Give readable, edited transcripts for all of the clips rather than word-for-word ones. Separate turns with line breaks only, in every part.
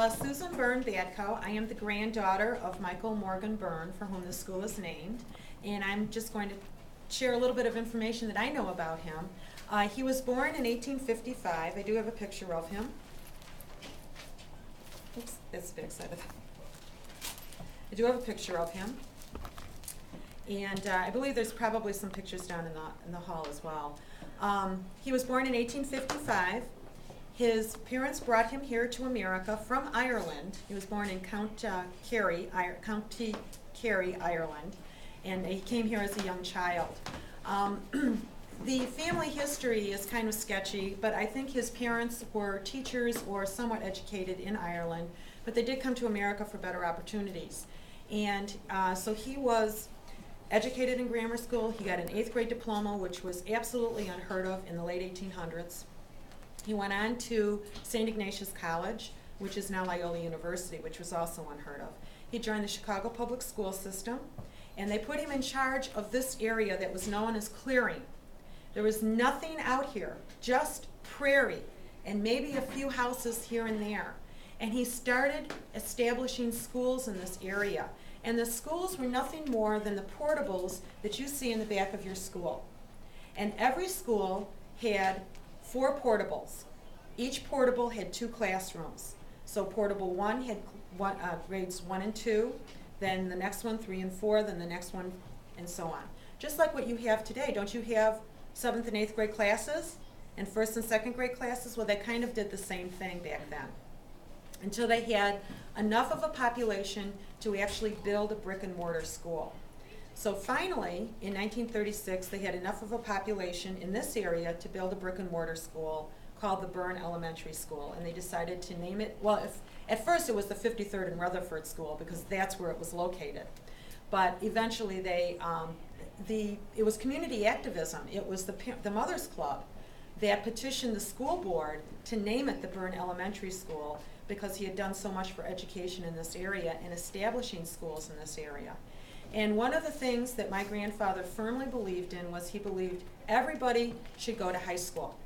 Susan Byrne Badco. I am the granddaughter of Michael Morgan Byrne, for whom the school is named, and I'm just going to share a little bit of information that I know about him. He was born in 1855. I do have a picture of him. Oops, that's the back side of it. I do have a picture of him, and I believe there's probably some pictures down in the hall as well. He was born in 1855. His parents brought him here to America from Ireland. He was born in County Kerry, Ireland, and he came here as a young child. The family history is kind of sketchy, but I think his parents were teachers or somewhat educated in Ireland, but they did come to America for better opportunities. And so he was educated in grammar school. He got an 8th grade diploma, which was absolutely unheard of in the late 1800s. He went on to St. Ignatius College, which is now Loyola University, which was also unheard of. He joined the Chicago public school system, and they put him in charge of this area that was known as clearing. There was nothing out here, just prairie, and maybe a few houses here and there. And he started establishing schools in this area. And the schools were nothing more than the portables that you see in the back of your school. And every school had 4 portables. Each portable had 2 classrooms. So portable 1 had grades 1 and 2, then the next one 3 and 4, then the next one, and so on. Just like what you have today. Don't you have 7th and 8th grade classes and 1st and 2nd grade classes? Well, they kind of did the same thing back then, until they had enough of a population to actually build a brick and mortar school. So finally, in 1936, they had enough of a population in this area to build a brick and mortar school called the Byrne Elementary School, and they decided to name it, well, at first it was the 53rd and Rutherford School because that's where it was located. But eventually it was community activism. It was the Mothers Club that petitioned the school board to name it the Byrne Elementary School because he had done so much for education in this area and establishing schools in this area. And one of the things that my grandfather firmly believed in was he believed everybody should go to high school.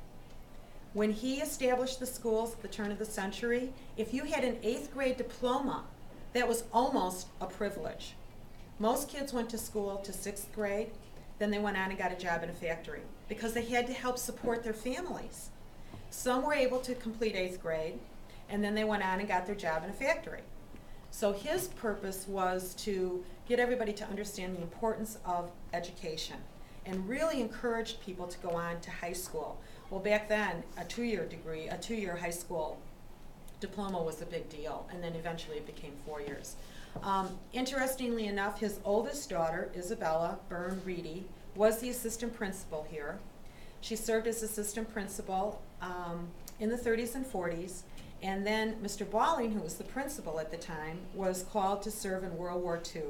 When he established the schools at the turn of the century, if you had an 8th grade diploma, that was almost a privilege. Most kids went to school to 6th grade, then they went on and got a job in a factory because they had to help support their families. Some were able to complete 8th grade, and then they went on and got their job in a factory. So his purpose was to get everybody to understand the importance of education and really encouraged people to go on to high school. Well, back then, a 2-year degree, a 2-year high school diploma was a big deal, and then eventually it became 4 years. Interestingly enough, his oldest daughter, Isabella Byrne Reedy, was the assistant principal here. She served as assistant principal in the 30s and 40s, and then Mr. Balling, who was the principal at the time, was called to serve in World War II.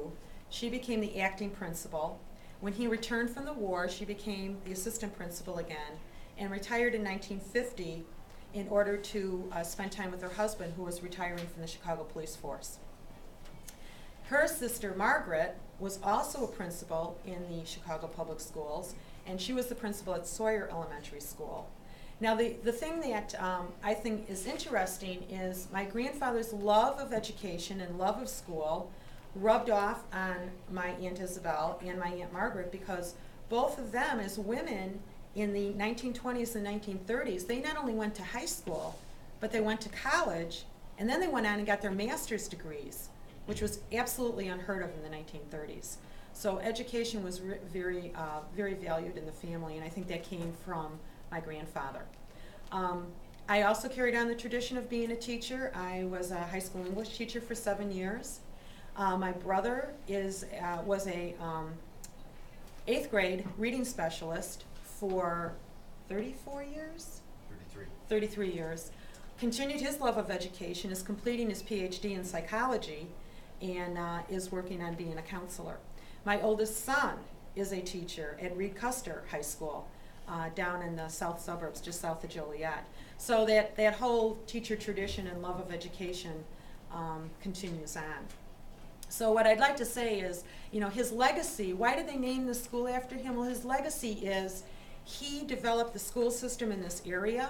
She became the acting principal. When he returned from the war, she became the assistant principal again and retired in 1950 in order to spend time with her husband, who was retiring from the Chicago Police Force. Her sister, Margaret, was also a principal in the Chicago Public Schools, and she was the principal at Sawyer Elementary School. Now, the thing that I think is interesting is my grandfather's love of education and love of school rubbed off on my Aunt Isabel and my Aunt Margaret, because both of them, as women in the 1920s and 1930s, they not only went to high school, but they went to college, and then they went on and got their master's degrees, which was absolutely unheard of in the 1930s. So education was very valued in the family, and I think that came from my grandfather. I also carried on the tradition of being a teacher. I was a high school English teacher for 7 years. My brother was a 8th grade reading specialist for 34 years? 33 years. Continued his love of education, is completing his PhD in psychology, and is working on being a counselor. My oldest son is a teacher at Reed Custer High School down in the south suburbs, just south of Joliet. So that whole teacher tradition and love of education continues on. So what I'd like to say is, his legacy, why did they name the school after him? Well, his legacy is he developed the school system in this area,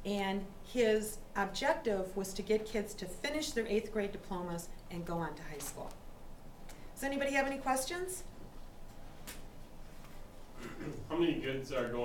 And his objective was to get kids to finish their 8th grade diplomas and go on to high school. Does anybody have any questions?
How many kids are going